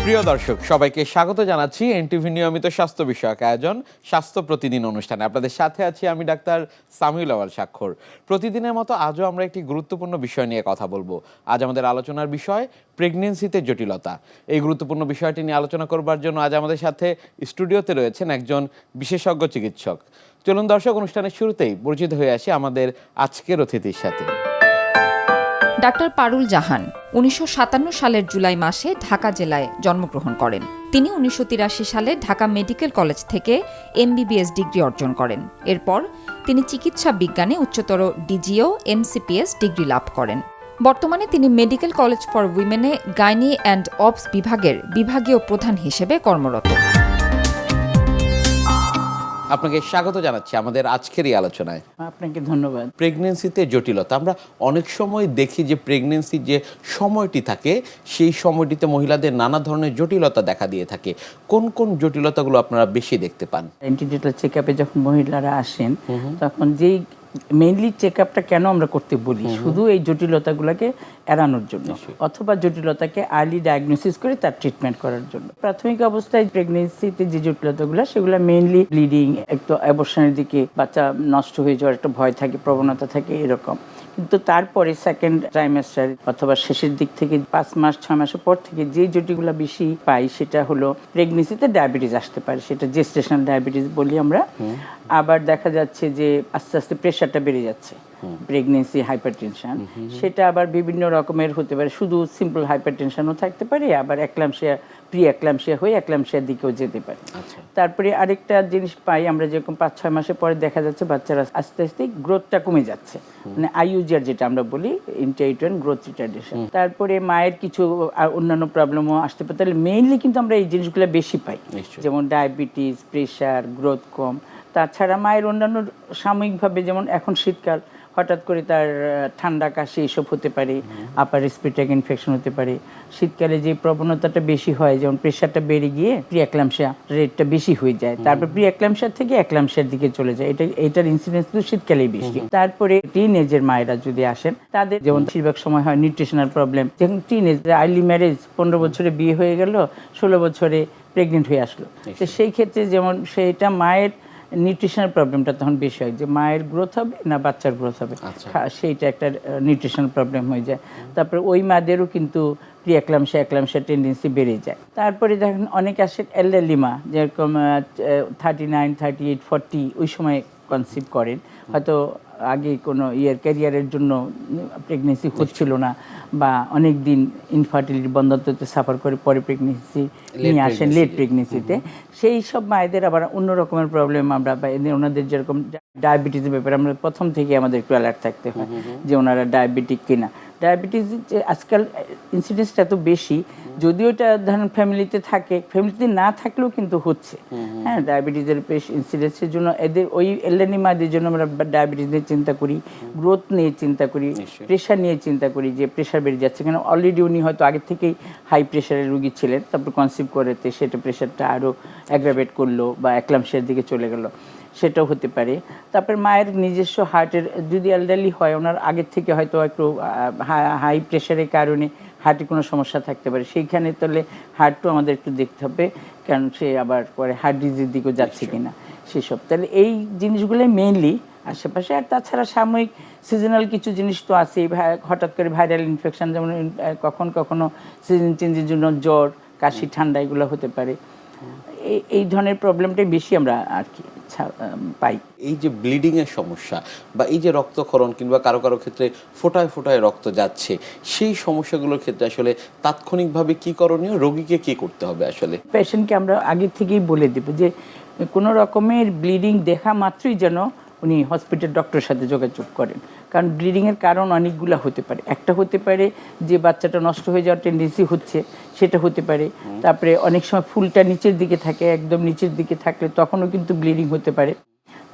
প্রিয় দর্শক সবাইকে স্বাগত জানাচ্ছি এনটিভি নিয়মিত স্বাস্থ্য বিষয়ক আয়োজন স্বাস্থ্য প্রতিদিন অনুষ্ঠানে। আপনাদের সাথে আছি আমি ডাক্তার সামিউল আওয়াল স্বাক্ষর। প্রতিদিনের মতো আজও আমরা একটি গুরুত্বপূর্ণ বিষয় নিয়ে কথা বলবো। আজ আমাদের আলোচনার বিষয় প্রেগনেন্সিতে জটিলতা। এই গুরুত্বপূর্ণ বিষয়টি নিয়ে আলোচনা করবার জন্য আজ আমাদের সাথে স্টুডিওতে রয়েছেন একজন বিশেষজ্ঞ চিকিৎসক। চলুন দর্শক, অনুষ্ঠানের শুরুতেই পরিচিত হয়ে আসি আমাদের আজকের অতিথির সাথে। ডাক্তার পারুল জাহান 1957 সালের জুলাই মাসে ঢাকা জেলায় জন্মগ্রহণ করেন। তিনি 1983 সালে ঢাকা মেডিকেল কলেজ থেকে এমবিবিএস ডিগ্রি অর্জন করেন। এরপর তিনি চিকিৎসা বিজ্ঞানে উচ্চতর ডিজিও এমসিপিএস ডিগ্রি লাভ করেন। বর্তমানে তিনি মেডিকেল কলেজ ফর উইমেনে গাইনি অ্যান্ড অবস বিভাগের বিভাগীয় প্রধান হিসেবে কর্মরত। আপনাকে স্বাগত জানাচ্ছি আমাদের আজকের এই আলোচনায়। আপনাকে ধন্যবাদ। প্রেগনেন্সিতে জটিলতা, আমরা অনেক সময় দেখি যে প্রেগনেন্সির যে সময়টি থাকে সেই সময়টিতে মহিলাদের নানা ধরনের জটিলতা দেখা দিয়ে থাকে। কোন কোন জটিলতাগুলো আপনারা বেশি দেখতে পান? অ্যান্টিনেটাল চেকআপে যখন মহিলারা আসেন তখন যেই মেইনলি চেকআপটা কেন আমরা করতে বলি, শুধু এই জটিলতাগুলোকে এড়ানোর জন্য অথবা জটিলতাকে আর্লি ডায়াগনোসিস করে তার ট্রিটমেন্ট করার জন্য। প্রাথমিক অবস্থায় প্রেগনেন্সিতে যে জটিলতাগুলো সেগুলো মেইনলি ব্লিডিং, একটু অ্যাবর্শনের দিকে বাচ্চা নষ্ট হয়ে যাওয়ার একটা ভয় থাকে, প্রবণতা থাকে এরকম। কিন্তু তারপরে সেকেন্ড ট্রাইমেস্টার অথবা শেষের দিক থেকে 5 মাস 6 মাসের পর থেকে যে জটিলগুলো বেশি পাই সেটা হলো প্রেগনেন্সিতে ডায়াবেটিস আসতে পারে, সেটা জেস্টেশনাল ডায়াবেটিস বলি আমরা। আবার দেখা যাচ্ছে যে আস্তে আস্তে প্রেশারটা বেড়ে যাচ্ছে, প্রেগনেন্সি হাইপারটেনশন। সেটা আবার বিভিন্ন রকমের হতে পারে, শুধু সিম্পল হাইপারটেনশনও থাকতে পারে, আবার একলামশিয়া প্রি একলামশিয়া হয়ে একলামশিয়ার দিকেও যেতে পারে। তারপরে আরেকটা জিনিস পাই আমরা, যেরকম 5-6 মাসের পরে দেখা যাচ্ছে বাচ্চারা আস্তে আস্তে গ্রোথটা কমে যাচ্ছে, মানে আইইউজিআর যেটা আমরা বলি, ইন্টারইউটেরাইন গ্রোথ রিটার্ডেশন। তারপরে মায়ের কিছু অন্যান্য প্রবলেমও আসতে পারে। তাহলে মেইনলি কিন্তু আমরা এই জিনিসগুলো বেশি পাই, যেমন ডায়াবেটিস, প্রেশার, গ্রোথ কম। তাছাড়া মায়ের অন্যান্য সাময়িকভাবে, যেমন এখন শীতকাল, হঠাৎ করে তার ঠান্ডা কাশি এসব হতে পারে, আপার রেসপিরেটরি ইনফেকশন হতে পারে। শীতকালে যে প্রবণতাটা বেশি হয়, যেমন প্রেশারটা বেড়ে গিয়ে প্রি একলামশিয়া রেটটা বেশি হয়ে যায়, তারপর প্রি একলামশিয়া থেকে একলামশিয়ার দিকে চলে যায়। এটার ইনসিডেন্স তো শীতকালেই বেশি। তারপরে টিনেজের মায়েরা যদি আসেন, তাদের যেমন বেশিরভাগ সময় হয় নিউট্রিশনাল প্রবলেম। যেমন টিনেজ, আর্লি ম্যারেজ, 15 বছরে বিয়ে হয়ে গেল, 16 বছরে প্রেগনেন্ট হয়ে আসলো, তো সেই ক্ষেত্রে যেমন সেইটা মায়ের নিউট্রিশনাল প্রবলেমটা তখন বেশি হয়, যে মায়ের গ্রোথ হবে না বাচ্চার গ্রোথ হবে, সেইটা একটা নিউট্রিশনাল প্রবলেম হয়ে যায়। তারপরে ওই মাদেরও কিন্তু প্রি একলামশিয়া টেন্ডেন্সি বেড়ে যায়। তারপরে দেখেন অনেক আসে এলডারলি মা, যেরকম 39, 38, 40 ওই সময় কনসিভ করেন, হয়তো আগে কোনো ক্যারিয়ারের জন্য প্রেগনেন্সি হচ্ছিল না, বা অনেক দিন ইনফার্টিলিটি বন্ধ্যত্বতে সাফার করে পরে প্রেগনেন্সি নিয়ে আসেন লেট প্রেগনেন্সিতে। সেই সব মায়েদের আবার অন্য রকমের প্রবলেম আমরা পাই। ওনাদের যেরকম ডায়াবেটিসের ব্যাপারে আমরা প্রথম থেকে আমাদের একটু অ্যালার্ট থাকতে হয় যে ওনারা ডায়াবেটিক কিনা। ডায়াবেটিস যে আজকাল ইনসিডেন্সটা এত বেশি, যদিও এটা ধরেন ফ্যামিলিতে থাকে, ফ্যামিলিতে না থাকলেও কিন্তু হচ্ছে। হ্যাঁ, ডায়াবেটিসের ইনসিডেন্সের জন্য এদের ওই এলডারলি মাদের জন্য আমরা ডায়াবেটিস নিয়ে চিন্তা করি, গ্রোথ নিয়ে চিন্তা করি, প্রেশার নিয়ে চিন্তা করি, যে প্রেশার বেড়ে যাচ্ছে। কেন অলরেডি উনি হয়তো আগে থেকেই হাই প্রেশারের রুগী ছিলেন, তারপর কনসিভ করেতে সেটা প্রেশারটা আরও অ্যাগ্রাভেট করলো বা একলামশিয়ার দিকে চলে গেল, সেটাও হতে পারে। তারপর মায়ের নিজস্ব হার্টের, যদি এলডারলি হয়, ওনার আগের থেকে হয়তো একটু হাই প্রেশারের কারণে হার্টে কোনো সমস্যা থাকতে পারে, সেইখানে তাহলে হার্টও আমাদের একটু দেখতে হবে, কারণ সে আবার পরে হার্ট ডিজিজের দিকেও যাচ্ছে কিনা সেসব। তাহলে এই জিনিসগুলোই মেইনলি আশেপাশে। আর তাছাড়া সাময়িক সিজনাল কিছু জিনিস তো আছে, হঠাৎ করে ভাইরাল ইনফেকশন, যেমন কখনো সিজন চেঞ্জের জন্য জ্বর, কাশি, ঠান্ডা এগুলো হতে পারে। এই ধরনের প্রবলেমটাই বেশি আমরা আর কি পাই। এই যে ব্লিডিং এর সমস্যা বা এই যে রক্তক্ষরণ কিংবা কারো কারো ক্ষেত্রে ফোটায় ফোটায় রক্ত যাচ্ছে, সেই সমস্যাগুলোর ক্ষেত্রে আসলে তাৎক্ষণিকভাবে কি করণীয়, রোগীকে কি করতে হবে? আসলে পেশেন্টকে আমরা আগে থেকেই বলে দেব যে কোনো রকমের ব্লিডিং দেখা মাত্রই যেন উনি হসপিটাল ডক্টরের সাথে যোগাযোগ করেন, কারণ ব্লিডিংয়ের কারণ অনেকগুলো হতে পারে। একটা হতে পারে যে বাচ্চাটা নষ্ট হয়ে যাওয়ার টেন্ডেন্সি হচ্ছে, সেটা হতে পারে। তারপরে অনেক সময় ফুলটা নিচের দিকে থাকে, একদম নিচের দিকে থাকলে তখনও কিন্তু ব্লিডিং হতে পারে।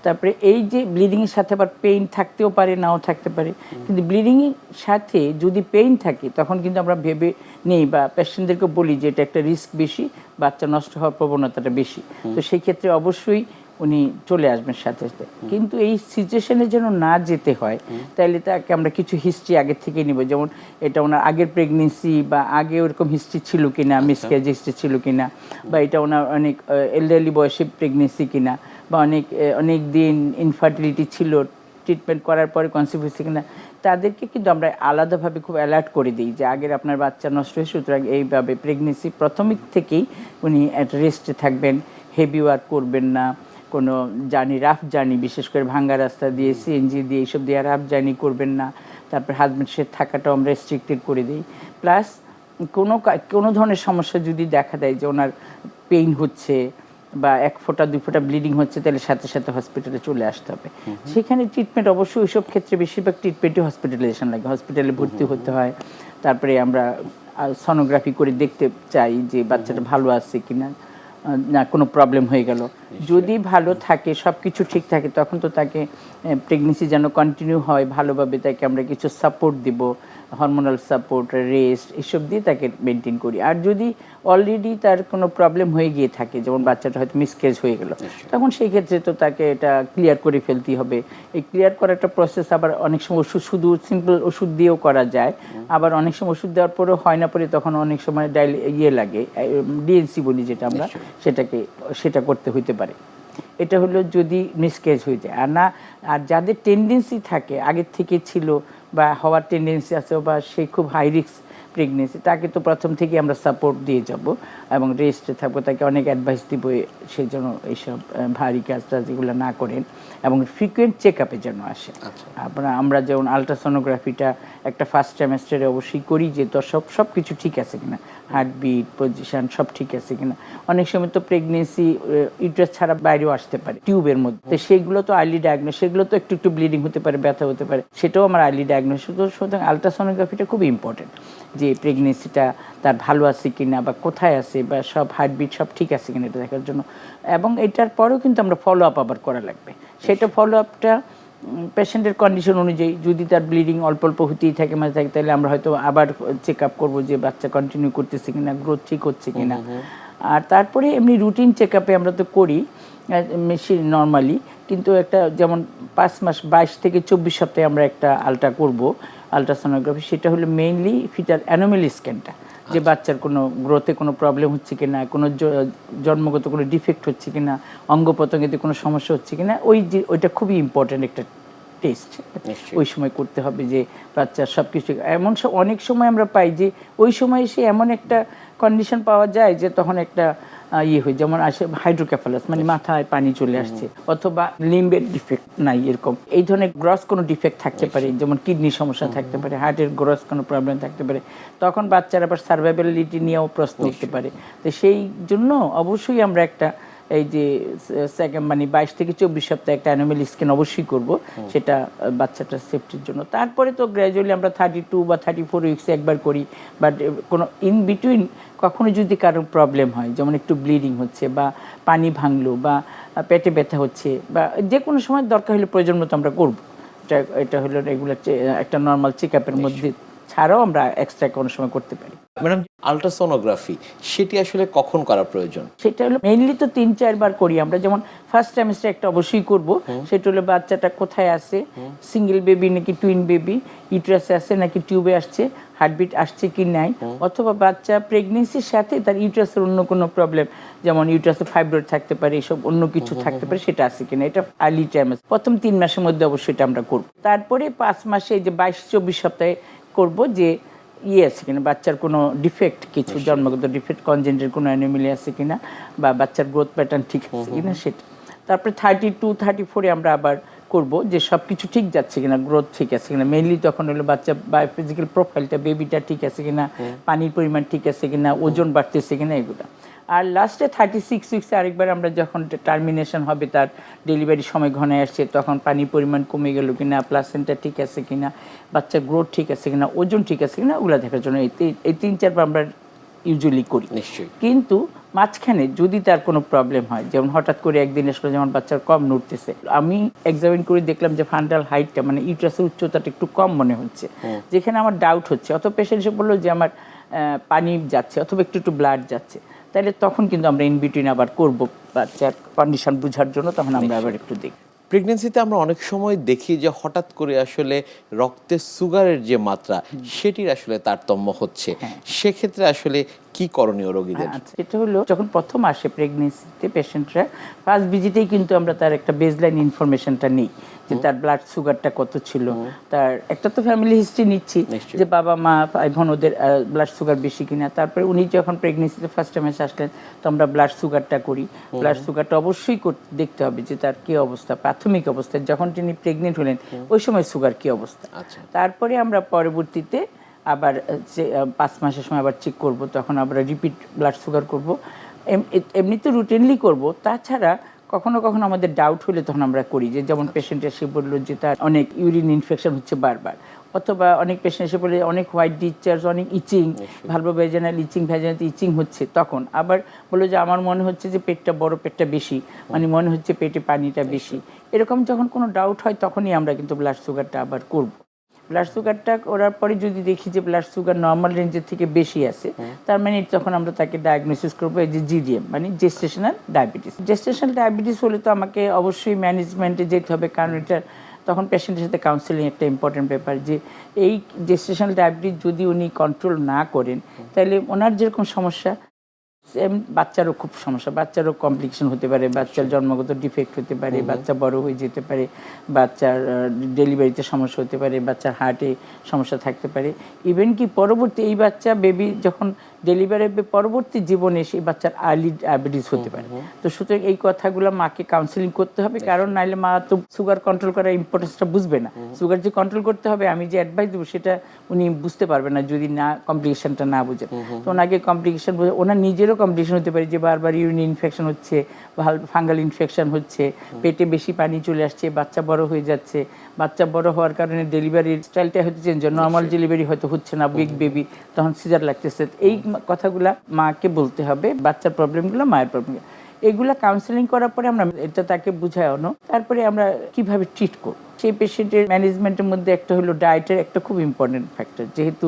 তারপরে এই যে ব্লিডিংয়ের সাথে আবার পেইন থাকতেও পারে, নাও থাকতে পারে। কিন্তু ব্লিডিংয়ের সাথে যদি পেইন থাকে তখন কিন্তু আমরা ভেবে নেই বা পেশেন্টদেরকে বলি যে এটা একটা রিস্ক বেশি, বাচ্চা নষ্ট হওয়ার প্রবণতাটা বেশি। তো সেই ক্ষেত্রে অবশ্যই উনি চলে আসবেন সাথে সাথে। কিন্তু এই সিচুয়েশনে যেন না যেতে হয়, তাহলে তাকে আমরা কিছু হিস্ট্রি আগের থেকে নিব, যেমন এটা ওনার আগের প্রেগনেন্সি বা আগে ওরকম হিস্ট্রি ছিল কিনা, মিসক্যারেজ হিস্ট্রি ছিল কিনা, বা এটা ওনার অনেক এলডারলি বয়সে প্রেগনেন্সি কিনা, বা অনেক দিন ইনফার্টিলিটি ছিল, ট্রিটমেন্ট করার পরে কনসিভ হয়েছে কিনা, তাদেরকে কিন্তু আমরা আলাদাভাবে খুব অ্যালার্ট করে দিই যে আগের আপনার বাচ্চা নষ্ট হয়েছে, সুতরাং এইভাবে প্রেগনেন্সি প্রথম থেকেই উনি একটা রেস্টে থাকবেন, হেভি ওয়ার্ক করবেন না, কোনো রাফ জার্নি, বিশেষ করে ভাঙ্গা রাস্তা দিয়ে, সিএনজি দিয়ে, এইসব দিয়ে রাফ জার্নি করবেন না। তারপর হাজব্যান্ড সাথে থাকাটাও আমরা রেস্ট্রিক্টেড করে দিই। প্লাস কোনো ধরনের সমস্যা যদি দেখা দেয় যে ওনার পেইন হচ্ছে বা 1 ফোঁটা 2 ফোঁটা ব্লিডিং হচ্ছে, তাহলে সাথে সাথে হসপিটালে চলে আসতে হবে। সেখানে ট্রিটমেন্ট অবশ্যই ওইসব ক্ষেত্রে বেশিরভাগ ট্রিটমেন্টই হসপিটালাইজেশন লাগে, হসপিটালে ভর্তি হতে হয়। তারপরে আমরা সোনোগ্রাফি করে দেখতে চাই যে বাচ্চাটা ভালো আছে কিনা, না কোনো প্রবলেম হয়ে গেল। যদি ভালো থাকে, সব কিছু ঠিক থাকে, তখন তো তাকে প্রেগনেন্সি যেন কন্টিনিউ হয় ভালোভাবে, তাকে আমরা কিছু সাপোর্ট দিব, হরমোনাল সাপোর্ট, রেস্ট, এসব দিয়ে তাকে মেনটেন করি। আর যদি অলরেডি তার কোনো প্রবলেম হয়ে গিয়ে থাকে, যেমন বাচ্চাটা হয়তো মিসক্যারেজ হয়ে গেল, তখন সেই ক্ষেত্রে তো তাকে এটা ক্লিয়ার করে ফেলতেই হবে। এই ক্লিয়ার করার একটা প্রসেস আবার অনেক সময় শুধু সিম্পল ওষুধ দিয়েও করা যায়, আবার অনেক সময় ওষুধ দেওয়ার পরেও হয় না, পরে তখন অনেক সময় লাগে, ডিএনসি বলি যেটা আমরা, সেটা করতে হইতে পারে। এটা হলো যদি মিসক্যারেজ হয়ে যায়। আর যাদের টেন্ডেন্সি থাকে, আগের থেকে ছিল বা হওয়ার টেন্ডেন্সি আছে, বা সে খুব হাই রিস্ক প্রেগনেন্সি, তাকে তো প্রথম থেকেই আমরা সাপোর্ট দিয়ে যাব এবং রেস্টে থাকবো, তাকে অনেক অ্যাডভাইস দিব সেই জন্য এইসব ভারী কাজ টাজ এগুলো না করেন, এবং ফ্রিকুয়েন্ট চেক আপে যেন আসে। আমরা যেমন আলট্রাসোনোগ্রাফিটা একটা ফার্স্ট ট্রাইমেস্টারে অবশ্যই করি, যে তো সব কিছু ঠিক আছে কিনা, হার্টবিট, পজিশন সব ঠিক আছে কিনা। অনেক সময় তো প্রেগনেন্সি ইউট্রাস ছাড়া বাইরেও আসতে পারে টিউবের মধ্যে, তো সেগুলো তো আর্লি ডায়াগনোস, সেগুলো তো একটু ব্লিডিং হতে পারে, ব্যথা হতে পারে, সেটাও আমার আর্লি ডায়াগনোস। সুতরাং আলট্রাসোনোগ্রাফিটা খুব ইম্পর্টেন্ট, যে প্রেগনেন্সিটা তার ভালো আছে কিনা, বা কোথায় আছে, বা সব হার্টবিট সব ঠিক আছে কিনা এটা দেখার জন্য। এবং এটার পরেও কিন্তু আমরা ফলো আপ আবার করা লাগবে। সেটা ফলো আপটা পেশেন্টের কন্ডিশন অনুযায়ী, যদি তার ব্লিডিং অল্প অল্প হতেই থাকে, মাঝে থাকে, তাহলে আমরা হয়তো আবার চেক আপ করবো যে বাচ্চা কন্টিনিউ করতেছে কিনা, গ্রোথ ঠিক হচ্ছে কিনা। আর তারপরে এমনি রুটিন চেক আপে আমরা তো করি মেশিন নর্মালি, কিন্তু একটা যেমন 5 মাস 22 থেকে 24 সপ্তাহে আমরা একটা করব আলট্রাসোনোগ্রাফি। সেটা হলো মেইনলি ফিটাল অ্যানোমালি স্ক্যানটা, যে বাচ্চার কোনো গ্রোথে কোনো প্রবলেম হচ্ছে কিনা, কোনো জন্মগত কোনো ডিফেক্ট হচ্ছে কিনা, অঙ্গ প্রত্যঙ্গেতে কোনো সমস্যা হচ্ছে কিনা, ওইটা খুবই ইম্পর্টেন্ট একটা টেস্ট। ওই সময় করতে হবে যে বাচ্চার সব কিছু। অনেক সময় আমরা পাই যে ওই সময় সে এমন একটা কন্ডিশন পাওয়া যায় যে তখন একটা হয়, যেমন আসে হাইড্রোকেফালাস, মানে মাথায় পানি চলে আসছে, অথবা লিম্বের ডিফেক্ট নাই, এরকম এই ধরনের গ্রস কোনো ডিফেক্ট থাকতে পারে, যেমন কিডনির সমস্যা থাকতে পারে, হার্টের গ্রস কোনো প্রবলেম থাকতে পারে, তখন বাচ্চার আবার সার্ভাইভেবিলিটি নিয়েও প্রশ্ন উঠতে পারে। তো সেই জন্য অবশ্যই আমরা একটা এই যে মানে 22 থেকে 24 সপ্তাহে একটা অ্যানোমালি স্ক্যান অবশ্যই করব, সেটা বাচ্চাটার সেফটির জন্য। তারপরে তো গ্র্যাজুয়ালি আমরা 32 বা 34 উইক্সে একবার করি, বাট কোনো ইন বিটুইন কখনো যদি কারো প্রবলেম হয়, যেমন একটু ব্লিডিং হচ্ছে, বা পানি ভাঙলো, বা পেটে ব্যথা হচ্ছে, বা যে কোনো সময় দরকার হলে প্রয়োজন মতো আমরা করব। এটা হলো রেগুলার একটা নর্মাল চেক আপের মধ্যে ছাড়াও আমরা এক্সট্রা কোনো সময় করতে পারি। ম্যাডাম, আলট্রাসোনোগ্রাফি সেটি আসলে কখন করা প্রয়োজন? সেটা হলো মেইনলি তো 3-4 বার করি আমরা, যেমন ফার্স্ট ট্রাইমেস্টার একটা অবশ্যই করব, সেটা হলো বাচ্চাটা কোথায় আছে, সিঙ্গেল বেবি নাকি টুইন বেবি, ইউট্রাসে আছে নাকি টিউবে আসছে, হার্টবিট আসছে কি নাই, অথবা বাচ্চা প্রেগনেন্সির সাথে তার ইউট্রাসের অন্য কোনো প্রবলেম, যেমন ইউট্রাসে ফাইব্রয়েড থাকতে পারে, এসব অন্য কিছু থাকতে পারে, সেটা আছে কিনা। এটা আর্লি ট্রাইমেস্টার প্রথম 3 মাসের মধ্যে অবশ্যই এটা আমরা করব। তারপরে 5 মাসে যে 22-24 সপ্তাহে করব, যে আছে কিনা, বাচ্চার কোনো ডিফেক্ট, কিছু জন্মগত ডিফেক্ট, কনজেন্টের কোনো অ্যানোমালি আছে কিনা, বা বাচ্চার গ্রোথ প্যাটার্ন ঠিক আছে কিনা, সেটা। তারপরে 32-34-এ আমরা আবার করব যে সব কিছু ঠিক যাচ্ছে কিনা, গ্রোথ ঠিক আছে কিনা। মেইনলি তখন হলো বাচ্চা বায়োফিজিক্যাল প্রোফাইলটা, বেবিটা ঠিক আছে কিনা, পানির পরিমাণ ঠিক আছে কিনা, ওজন বাড়তেছে কিনা, এগুলো। আর লাস্টে 36 উইক্সে আরেকবার আমরা যখন টার্মিনেশন হবে, তার ডেলিভারি সময় ঘনায় আসছে, তখন পানির পরিমাণ কমে গেল কিনা, প্লাসেন্টা ঠিক আছে কিনা, বাচ্চার গ্রোথ ঠিক আছে কিনা, ওজন ঠিক আছে কিনা, ওগুলো দেখার জন্য এই 3-4 বার আমরা ইউজুয়ালি করি। কিন্তু মাঝখানে যদি তার কোনো প্রবলেম হয়, যেমন হঠাৎ করে একদিন আসলে যেমন বাচ্চার কম নড়তেছে, আমি এক্সামিন করে দেখলাম যে ফান্ডাল হাইটটা, মানে ইউট্রাসের উচ্চতাটা একটু কম মনে হচ্ছে, যেখানে আমার ডাউট হচ্ছে, অত পেশেন্ট এসে বললো যে আমার পানি যাচ্ছে, অথবা একটু ব্লাড যাচ্ছে, তাহলে তখন কিন্তু আমরা ইন বিটুইন আবার করবো বাচ্চার কন্ডিশন বোঝার জন্য, তখন আমরা আবার একটু দেখি। প্রেগনেন্সিতে আমরা অনেক সময় দেখি যে হঠাৎ করে আসলে রক্তে সুগারের যে মাত্রা সেটির আসলে তারতম্য হচ্ছে, সেক্ষেত্রে আসলে কি করণীয় রোগীদের? আচ্ছা, এটা হলো যখন প্রথম আসে প্রেগনেন্সিতে পেশেন্টরা, ফার্স্ট ভিজিটেই কিন্তু আমরা তার একটা বেসলাইন ইনফরমেশনটা নিই যে তার ব্লাড সুগারটা কত ছিল, তার একটা তো ফ্যামিলি হিস্ট্রি নিচ্ছি যে বাবা মা এখন ওদের ব্লাড সুগার বেশি কিনা। তারপরে উনি যখন প্রেগনেন্সিতে ফার্স্ট টাইম আসলেন তো আমরা ব্লাড সুগারটা করি। ব্লাড সুগারটা অবশ্যই দেখতে হবে যে তার কী অবস্থা, প্রাথমিক অবস্থায় যখন তিনি প্রেগনেন্ট হলেন ওই সময় সুগার কী অবস্থা। তারপরে আমরা পরবর্তীতে আবার 5 মাসের সময় আবার চেক করব, তখন আমরা রিপিট ব্লাড সুগার করব। এমনি তো রুটিনলি করব, তাছাড়া কখনো কখনো আমাদের ডাউট হলে তখন আমরা করি যে যেমন পেশেন্ট এসে বললো যে তার অনেক ইউরিন ইনফেকশন হচ্ছে বারবার, অথবা অনেক পেশেন্ট এসে বলে অনেক হোয়াইট ডিসচার্জ, অনেক ইচিং, ভালভো ভ্যাজাইনাল ইচিং, ভ্যাজাইনাতে ইচিং হচ্ছে, তখন আবার বললো যে আমার মনে হচ্ছে যে পেটটা বড়, পেটটা বেশি, মানে মনে হচ্ছে পেটে পানিটা বেশি। এরকম যখন কোনো ডাউট হয় তখনই আমরা কিন্তু ব্লাড সুগারটা আবার করব। ব্লাড সুগারটা করার পরে যদি দেখি যে ব্লাড সুগার নর্মাল রেঞ্জের থেকে বেশি আছে, তার মানে তখন আমরা তাকে ডায়াগনোসিস করবো এই যে জিডিএম, মানে জেস্টেশনাল ডায়াবেটিস। জেস্টেশনাল ডায়াবেটিস হলে তো আমাকে অবশ্যই ম্যানেজমেন্টে যেতে হবে, কারণ এটা তখন পেশেন্টের সাথে কাউন্সেলিং একটা ইম্পর্টেন্ট ব্যাপার। যে এই জেস্টেশনাল ডায়াবেটিস যদি উনি কন্ট্রোল না করেন তাহলে ওনার যেরকম সমস্যা সেম বাচ্চারও খুব সমস্যা, বাচ্চারও কমপ্লিকেশন হতে পারে, বাচ্চার জন্মগত ডিফেক্ট হতে পারে, বাচ্চা বড় হয়ে যেতে পারে, বাচ্চার ডেলিভারিতে সমস্যা হতে পারে, বাচ্চার হার্টে সমস্যা থাকতে পারে, ইভেন কি পরবর্তী এই বাচ্চা বেবি যখন ডেলিভারি পরবর্তী জীবনে সেই বাচ্চার আর্লি ডায়াবেটিস হতে পারে। তো সুতরাং এই কথাগুলো মাকে কাউন্সেলিং করতে হবে, কারণ নাইলে মা তো সুগার কন্ট্রোল করার ইম্পর্টেন্সটা বুঝবে না। সুগার যে কন্ট্রোল করতে হবে আমি যে অ্যাডভাইস দেবো সেটা উনি বুঝতে পারবে না যদি না কমপ্লিকেশনটা না বুঝে। তো ওনাকে কমপ্লিকেশন বুঝে, ওনার নিজেরও কমপ্লিকেশন হতে পারে যে বারবার ইউরিন ইনফেকশন হচ্ছে, ফাঙ্গাল ইনফেকশন হচ্ছে, পেটে বেশি পানি চলে আসছে, বাচ্চা বড় হয়ে যাচ্ছে, বাচ্চা বড় হওয়ার কারণে ডেলিভারির স্টাইলটা হয়তো চেঞ্জ, নর্মাল ডেলিভারি হয়তো হচ্ছে না, বিগ বেবি তখন সিজার লাগতেছে। এই কথাগুলা মাকে বলতে হবে, বাচ্চার প্রবলেমগুলো, মায়ের প্রবলেম, এগুলা কাউন্সেলিং করার পরে আমরা এটা তাকে বুঝানো, তারপরে আমরা কিভাবে ট্রিট করব। সেই পেশেন্টের ম্যানেজমেন্টের মধ্যে একটা হলো ডায়েটের একটা খুব ইম্পর্টেন্ট ফ্যাক্টর, যেহেতু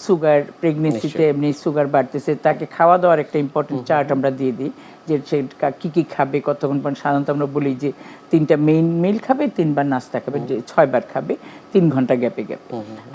সুগার প্রেগনেন্সিতে এমনি সুগার বাড়তেছে, তাকে খাওয়া দাওয়ার একটা ইম্পর্টেন্ট চার্ট আমরা দিয়ে দিই যে সে কী কী খাবে, কতক্ষণ পর। সাধারণত আমরা বলি যে 3টা মেইন মিল খাবে, 3বার নাস্তা খাবে, 6বার খাবে 3 ঘন্টা গ্যাপে গ্যাপে,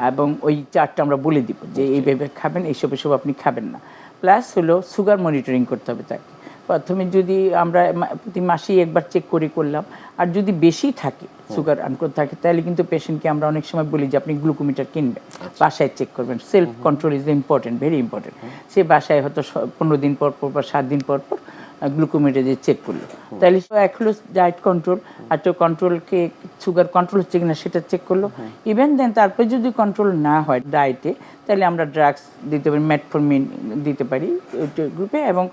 এবং ওই চার্টটা আমরা বলে দিব যে এইভাবে খাবেন, এইসব এসব আপনি খাবেন না। প্লাস হলো সুগার মনিটরিং করতে হবে তাকে। প্রথমে যদি আমরা প্রতি মাসেই একবার চেক করলাম, আর যদি বেশি থাকে সুগার আনকোড থাকে তাহলে কিন্তু পেশেন্টকে আমরা অনেক সময় বলি যে আপনি গ্লুকোমিটার কিনবেন, বাসায় চেক করবেন। Self control is important, very important. সে বাসায় হয়তো 15 দিন পর পর বা 7 দিন পর পর গ্লুকোমিটার দিয়ে চেক করলো, তাহলে এক হলো ডায়েট কন্ট্রোল, আর তো কন্ট্রোলকে সুগার কন্ট্রোল হচ্ছে কিনা সেটা চেক করলো। ইভেন দেন তারপরে যদি কন্ট্রোল না হয় ডায়েটে, তাহলে আমরা ড্রাগস দিতে পারি, মেটফরমিন দিতে পারি গ্রুপে। এবং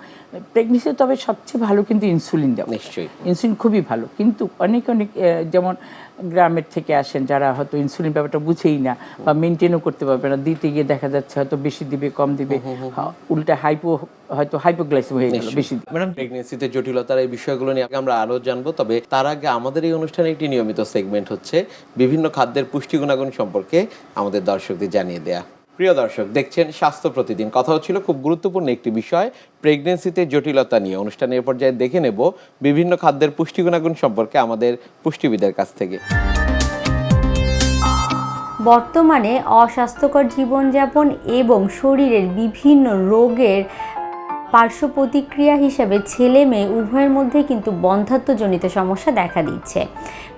প্রেগনেন্সি তবে সবচেয়ে ভালো কিন্তু ইনসুলিন দেওয়া, নিশ্চয়ই ইনসুলিন খুবই ভালো। কিন্তু অনেক যেমন গ্রামের থেকে আসেন যারা হয়তো ইনসুলিন ব্যাপারটা বুঝেই না বা মেনটেনও করতে পারবে না, দিতে গিয়ে দেখা যাচ্ছে হয়তো বেশি দিবে, কম দিবে, উল্টা হয়তো হাইপোগ্লাইসেমিয়া হয়ে গেল বেশি। ম্যাডাম, প্রেগনেন্সিতে জটিলতার এই বিষয়গুলো নিয়ে আমরা আরো জানবো, তবে তার আগে আমাদের এই অনুষ্ঠানে একটি নিয়মিত সেগমেন্ট হচ্ছে বিভিন্ন খাদ্যের পুষ্টি গুণাগুণ সম্পর্কে আমাদের দর্শকদের জানিয়ে দেয়া। প্রিয় দর্শক, দেখছেন স্বাস্থ্য প্রতিদিন। কথা হচ্ছিল খুব গুরুত্বপূর্ণ একটি বিষয়, প্রেগনেন্সিতে জটিলতা নিয়ে। অনুষ্ঠানের পর্যায়ে দেখে নেব বিভিন্ন খাদ্যের পুষ্টি গুণাগুণ সম্পর্কে আমাদের পুষ্টিবিদের কাছ থেকে। বর্তমানে অস্বাস্থ্যকর জীবনযাপন এবং শরীরের বিভিন্ন রোগের পার্শ্ব প্রতিক্রিয়া হিসেবে ছেলে মেয়ে উভয়ের মধ্যে কিন্তু বন্ধ্যাত্বজনিত সমস্যা দেখা দিচ্ছে।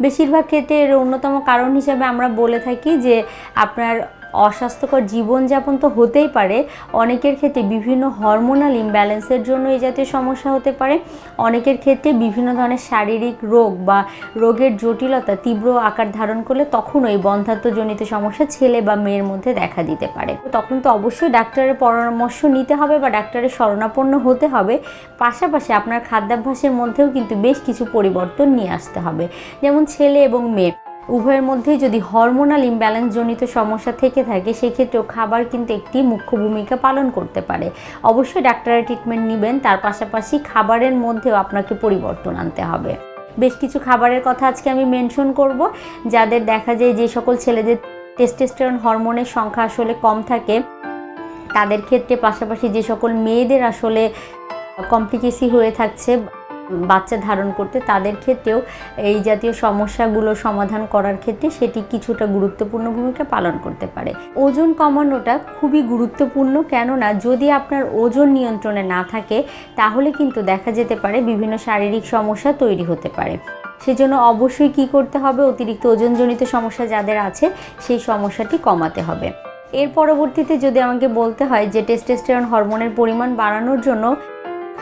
বেশিরভাগ ক্ষেত্রে এর অন্যতম কারণ হিসেবে আমরা বলে থাকি যে আপনার অস্বাস্থ্যকর জীবনযাপন তো হতেই পারে, অনেকের ক্ষেত্রে বিভিন্ন হরমোনাল ইমব্যালেন্সের জন্য এই জাতীয় সমস্যা হতে পারে, অনেকের ক্ষেত্রে বিভিন্ন ধরনের শারীরিক রোগ বা রোগের জটিলতা তীব্র আকার ধারণ করলে তখন ওই বন্ধ্যাত্বজনিত সমস্যা ছেলে বা মেয়ের মধ্যে দেখা দিতে পারে। তখন তো অবশ্যই ডাক্তারের পরামর্শ নিতে হবে বা ডাক্তারের শরণাপন্ন হতে হবে। পাশাপাশি আপনার খাদ্যাভ্যাসের মধ্যেও কিন্তু বেশ কিছু পরিবর্তন নিয়ে আসতে হবে। যেমন ছেলে এবং মেয়ে উভয়ের মধ্যেই যদি হরমোনাল ইমব্যালেন্স জনিত সমস্যা থেকে থাকে, সেক্ষেত্রেও খাবার কিন্তু একটি মুখ্য ভূমিকা পালন করতে পারে। অবশ্যই ডাক্তারের ট্রিটমেন্ট নেবেন, তার পাশাপাশি খাবারের মধ্যেও আপনাকে পরিবর্তন আনতে হবে। বেশ কিছু খাবারের কথা আজকে আমি মেনশন করব, যাদের দেখা যায় যে সকল ছেলেদের টেস্টোস্টেরন হরমোনের সংখ্যা আসলে কম থাকে তাদের ক্ষেত্রে, পাশাপাশি যে সকল মেয়েদের আসলে কমপ্লিকেসি হয়ে থাকছে বাচ্চা ধারণ করতে, তাদের ক্ষেত্রেও এই জাতীয় সমস্যাগুলো সমাধান করার ক্ষেত্রে সেটি কিছুটা গুরুত্বপূর্ণ ভূমিকা পালন করতে পারে। ওজন কমানোটা খুবই গুরুত্বপূর্ণ, কেননা যদি আপনার ওজন নিয়ন্ত্রণে না থাকে তাহলে কিন্তু দেখা যেতে পারে বিভিন্ন শারীরিক সমস্যা তৈরি হতে পারে। সেজন্য অবশ্যই কি করতে হবে, অতিরিক্ত ওজনজনিত সমস্যা যাদের আছে সেই সমস্যাটি কমাতে হবে। এর পরবর্তীতে যদি আমাকে বলতে হয় যে টেস্টোস্টেরন হরমোনের পরিমাণ বাড়ানোর জন্য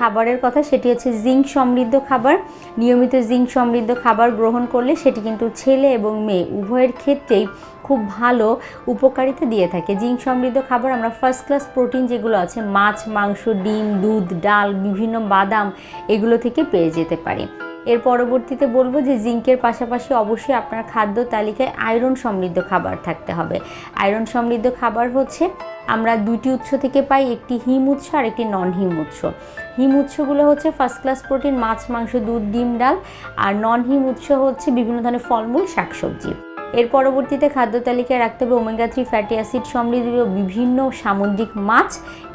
খাবারের কথা, সেটি হচ্ছে জিঙ্ক সমৃদ্ধ খাবার। নিয়মিত জিঙ্ক সমৃদ্ধ খাবার গ্রহণ করলে সেটি কিন্তু ছেলে এবং মেয়ে উভয়ের ক্ষেত্রেই খুব ভালো উপকারিতা দিয়ে থাকে। জিঙ্ক সমৃদ্ধ খাবার আমরা ফার্স্ট ক্লাস প্রোটিন যেগুলো আছে মাছ, মাংস, ডিম, দুধ, ডাল, বিভিন্ন বাদাম এগুলো থেকে পেয়ে যেতে পারি। এর পরবর্তীতে বলবো যে জিঙ্কের পাশাপাশি অবশ্যই আপনার খাদ্য তালিকায় আয়রন সমৃদ্ধ খাবার থাকতে হবে। আয়রন সমৃদ্ধ খাবার হচ্ছে আমরা দুইটি উৎস থেকে পাই, একটি হিম উৎস আর একটি নন হিম উৎস। হিম উৎসগুলো হচ্ছে ফার্স্ট ক্লাস প্রোটিন মাছ, মাংস, দুধ, ডিম, ডাল, আর নন হিম উৎস হচ্ছে বিভিন্ন ধরনের ফলমূল, শাকসবজি। এর পরবর্তীতে খাদ্য তালিকায় রাখতে হবে ওমেগা 3 ফ্যাটি অ্যাসিড সমৃদ্ধ বিভিন্ন সামুদ্রিক মাছ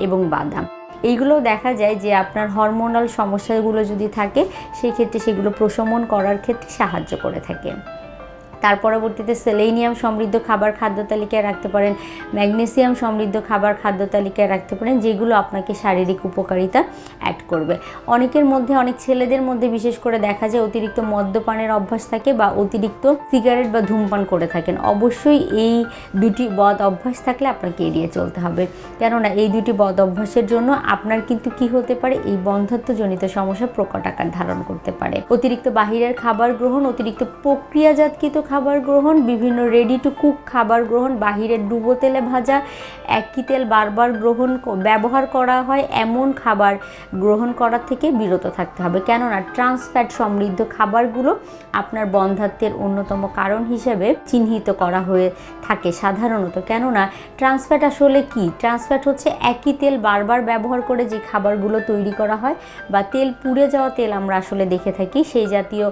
এবং বাদাম। এইগুলো দেখা যায় যে আপনার হরমোনাল সমস্যাগুলো যদি থাকে সেই ক্ষেত্রে সেগুলো প্রশমন করার ক্ষেত্রে সাহায্য করে থাকে। তার পরবর্তীতে সেলেনিয়াম সমৃদ্ধ খাবার খাদ্য তালিকায় রাখতে পারেন, ম্যাগনেসিয়াম সমৃদ্ধ খাবার খাদ্য তালিকায় রাখতে পারেন, যেগুলো আপনাকে শারীরিক উপকারিতা অ্যাড করবে। অনেকের মধ্যে, অনেক ছেলেদের মধ্যে বিশেষ করে দেখা যায় অতিরিক্ত মদ্যপানের অভ্যাস থাকে বা অতিরিক্ত সিগারেট বা ধূমপান করে থাকেন। অবশ্যই এই দুটি বদ অভ্যাস থাকলে আপনাকে এড়িয়ে চলতে হবে, কেননা এই দুটি বদ অভ্যাসের জন্য আপনার কিন্তু কি হতে পারে, এই বন্ধ্যাত্বজনিত সমস্যা প্রকট আকার ধারণ করতে পারে। অতিরিক্ত বাহিরের খাবার গ্রহণ, অতিরিক্ত প্রক্রিয়াজাতকৃত খাবার গ্রহণ, বিভিন্ন রেডি টু কুক খাবার গ্রহণ, বাহিরের ডুবো তেলে ভাজা, একই তেল বারবার ব্যবহার করা হয় এমন খাবার গ্রহণ করার থেকে বিরত থাকতে হবে, কেননা ট্রান্স ফ্যাট সমৃদ্ধ খাবারগুলো আপনার বন্ধ্যাত্বের অন্যতম কারণ হিসেবে চিহ্নিত করা হয়ে থাকে সাধারণত। কেননা ট্রান্স ফ্যাট আসলে কি? ট্রান্স ফ্যাট হচ্ছে একই তেল বারবার ব্যবহার করে যে খাবারগুলো তৈরি করা হয় বা তেল পুড়ে যাওয়া তেল আমরা আসলে দেখে থাকি, সেই জাতীয়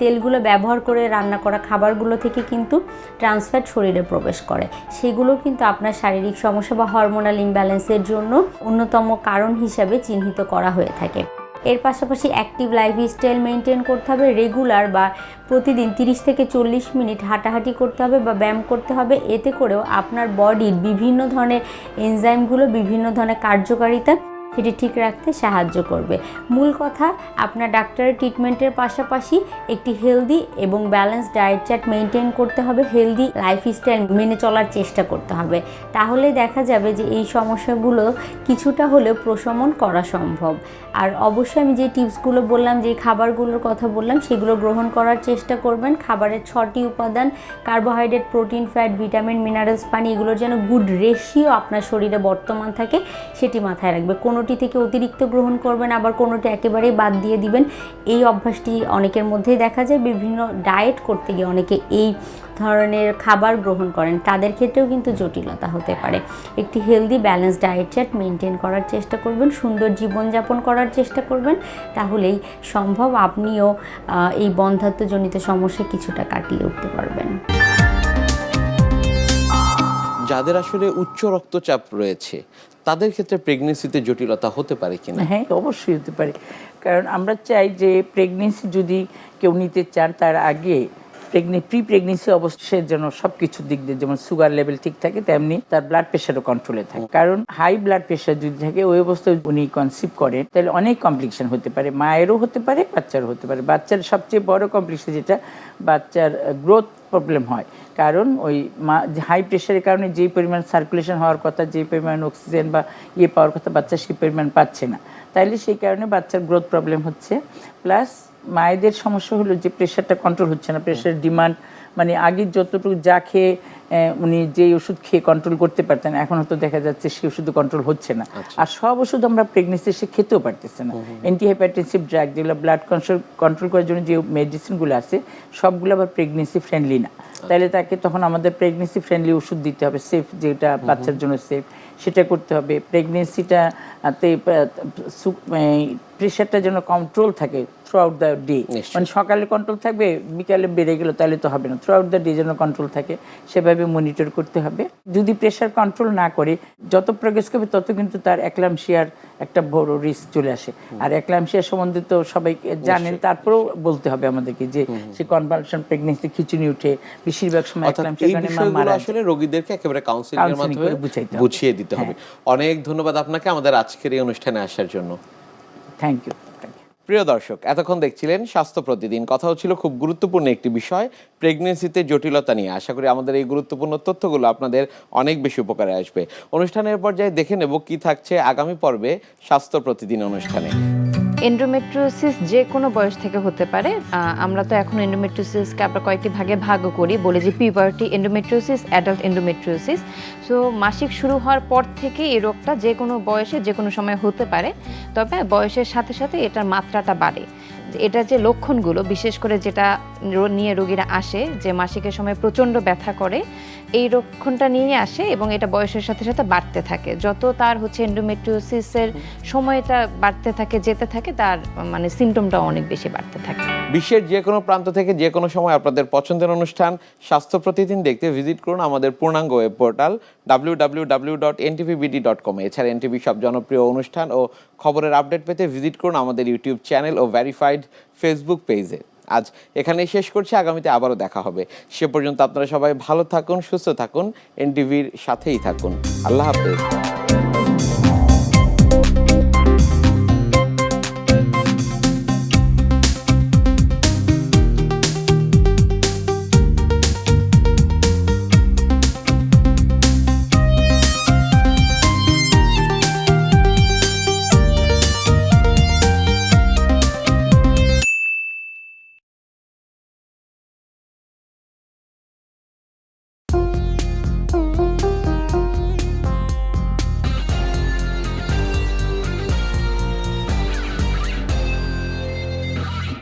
তেলগুলো ব্যবহার করে রান্না করা খাবারগুলো থেকে কিন্তু ট্রান্স ফ্যাট শরীরে প্রবেশ করে। সেগুলো কিন্তু আপনার শারীরিক সমস্যা বা হরমোনাল ইমব্যালেন্সের জন্য অন্যতম কারণ হিসাবে চিহ্নিত করা হয়ে থাকে। এর পাশাপাশি অ্যাক্টিভ লাইফস্টাইল মেনটেন করতে হবে, রেগুলার বা প্রতিদিন 30 থেকে 40 মিনিট হাঁটাহাঁটি করতে হবে বা ব্যায়াম করতে হবে। এতে করেও আপনার বডির বিভিন্ন ধরনের এনজাইমগুলো, বিভিন্ন ধরনের কার্যকারিতা সেটি ঠিক রাখতে সাহায্য করবে। মূল কথা, আপনার ডাক্তারের ট্রিটমেন্টের পাশাপাশি একটি হেলদি এবং ব্যালেন্স ডায়েট চার্ট মেনটেন করতে হবে, হেলদি লাইফস্টাইল মেনে চলার চেষ্টা করতে হবে। তাহলে দেখা যাবে যে এই সমস্যাগুলো কিছুটা হলেও প্রশমন করা সম্ভব। আর অবশ্যই আমি যে টিপসগুলো বললাম, যে খাবারগুলোর কথা বললাম, সেগুলো গ্রহণ করার চেষ্টা করবেন। খাবারের 6টি উপাদান, carbohydrate, protein, fat, vitamin, minerals, পানি, এগুলোর যেন গুড রেশিও আপনার শরীরে বর্তমান থাকে সেটি মাথায় রাখবে। কোনোটি থেকে অতিরিক্ত গ্রহণ করবেন, আবার কোনোটি একেবারেই বাদ দিয়ে দিবেন। এই অভ্যাসটি অনেকের মধ্যেই দেখা যায়। বিভিন্ন ডায়েট করতে গিয়ে অনেকে এই ধরনের খাবার গ্রহণ করেন, তাদের ক্ষেত্রেও কিন্তু জটিলতা হতে পারে। একটি healthy balance diet chart maintain করার চেষ্টা করবেন, সুন্দর জীবনযাপন করার চেষ্টা করবেন, তাহলেই সম্ভব আপনিও এই বন্ধ্যাত্বজনিত সমস্যা কিছুটা কাটিয়ে উঠতে পারবেন। যাদের আসলে উচ্চ রক্তচাপ রয়েছে তাদের ক্ষেত্রে প্রেগনেন্সিতে জটিলতা হতে পারে কিনা? হ্যাঁ, অবশ্যই হতে পারে। কারণ আমরা চাই যে প্রেগনেন্সি যদি কেউ নিতে চান তার আগে প্রি প্রেগনেন্সি অবস্থায় যেন সব কিছুর দিক দিয়ে, যেমন সুগার লেভেল ঠিক থাকে, তেমনি তার ব্লাড প্রেশারও কন্ট্রোলে থাকে। কারণ হাই ব্লাড প্রেশার যদি থাকে, ওই অবস্থায় উনি কনসিভ করেন, তাহলে অনেক কমপ্লিকেশন হতে পারে, মায়েরও হতে পারে, বাচ্চারও হতে পারে। বাচ্চার সবচেয়ে বড় কমপ্লিকেশন যেটা, বাচ্চার গ্রোথ প্রবলেম হয়। কারণ ওই হাই প্রেশারের কারণে যেই পরিমাণ সার্কুলেশন হওয়ার কথা, যেই পরিমাণ অক্সিজেন বা পাওয়ার কথা, বাচ্চা সেই পরিমাণ পাচ্ছে না। তাইলে সেই কারণে বাচ্চার গ্রোথ প্রবলেম হচ্ছে। প্লাস মায়েদের সমস্যা হলো যে প্রেশারটা কন্ট্রোল হচ্ছে না, প্রেশারের ডিমান্ড, মানে আগে যতটুকু যা খেয়ে উনি যেই ওষুধ খেয়ে কন্ট্রোল করতে পারতেন, এখন হয়তো দেখা যাচ্ছে সেই ওষুধ কন্ট্রোল হচ্ছে না। আর সব ওষুধ আমরা প্রেগনেন্সি সে খেতেও পারতেছে না। অ্যান্টিহাইপারটেনসিভ ড্রাগ, যেগুলো ব্লাড কন্ট্রোল করার জন্য যে মেডিসিনগুলো আছে, সবগুলো আবার প্রেগনেন্সি ফ্রেন্ডলি না। তাহলে তাকে তখন আমাদের প্রেগনেন্সি ফ্রেন্ডলি ওষুধ দিতে হবে, সেফ, যেটা বাচ্চার জন্য সেফ, সেটা করতে হবে। প্রেগনেন্সিটাতে প্রেশারটা যেন কন্ট্রোল থাকে থ্রু আউট দ্য ডে। নিশ্চয়ই। মানে সকালে কন্ট্রোল থাকবে, বিকালে বেড়ে গেল তাহলে তো হবে না, থ্রু আউট দ্য ডে যেন কন্ট্রোল থাকে, সেভাবে মনিটর করতে হবে। যদি প্রেশার কন্ট্রোল না করে যত প্রোগ্রেস করবে তত কিন্তু তার একলামশিয়ার একটা বড় রিস্ক চলে আসে। আর একলামশিয়া সম্বন্ধে তো সবাই জানেন, তারপরেও বলতে হবে আমাদেরকে যে সে কনভালশন প্রেগন্যান্সি খিচুনি উঠে, বেশিরভাগ সময় অর্থাৎ একলামশিয়ার এই কারণে মা বিষয়গুলো মারা যায়। আসলে রোগীদেরকে একেবারে কাউন্সিলিং এর Counselling মাধ্যমে করে বুঝাইতে হবে। বুঝিয়ে দিতে হবে। অনেক ধন্যবাদ আপনাকে আমাদের আজকের এই অনুষ্ঠানে আসার জন্য। Thank you. প্রিয় দর্শক, এতক্ষণ দেখছিলেন স্বাস্থ্য প্রতিদিন। কথা হচ্ছিল খুব গুরুত্বপূর্ণ একটি বিষয়, প্রেগনেন্সিতে জটিলতা নিয়ে। আশা করি আমাদের এই গুরুত্বপূর্ণ তথ্যগুলো আপনাদের অনেক বেশি উপকারে আসবে। অনুষ্ঠানের পর্যায়ে দেখে নেব কি থাকছে আগামী পর্বে স্বাস্থ্য প্রতিদিন অনুষ্ঠানে। এন্ডোমেট্রিওসিস যে কোনো বয়স থেকে হতে পারে। আমরা তো এখন এন্ডোমেট্রিওসিসকে আমরা কয়েকটি ভাগে ভাগ করি, বলে যে puberty endometriosis, adult endometriosis. So মাসিক শুরু হওয়ার পর থেকে এই রোগটা যে কোনো বয়সে যে কোনো সময় হতে পারে, তবে বয়সের সাথে সাথে এটার মাত্রাটা বাড়ে। এটা যে লক্ষণগুলো, বিশেষ করে যেটা নিয়ে রোগীরা আসে যে মাসিকের সময় প্রচণ্ড ব্যথা করে, এই লক্ষণটা নিয়ে আসে এবং এটা বয়সের সাথে সাথে বাড়তে থাকে। যত তার এন্ডোমেট্রিওসিসের সময়টা বাড়তে থাকে, যেতে থাকে, তার মানে সিমটমটা অনেক বেশি বাড়তে থাকে। বিশ্বের যে কোনো প্রান্ত থেকে যে কোনো সময় আপনাদের পছন্দের অনুষ্ঠান স্বাস্থ্য প্রতিদিন দেখতে ভিজিট করুন আমাদের পূর্ণাঙ্গ ওয়েব পোর্টাল www.ntvbd.com। এছাড়া এনটিভি সব জনপ্রিয় অনুষ্ঠান ও খবরের আপডেট পেতে ভিজিট করুন আমাদের ইউটিউব চ্যানেল ও ভেরিফাইড ফেসবুক পেজে। আজ এখানেই শেষ করছি, আগামীতে আবারও দেখা হবে। সে পর্যন্ত আপনারা সবাই ভালো থাকুন, সুস্থ থাকুন, এনটিভির সাথেই থাকুন। আল্লাহ হাফেজ।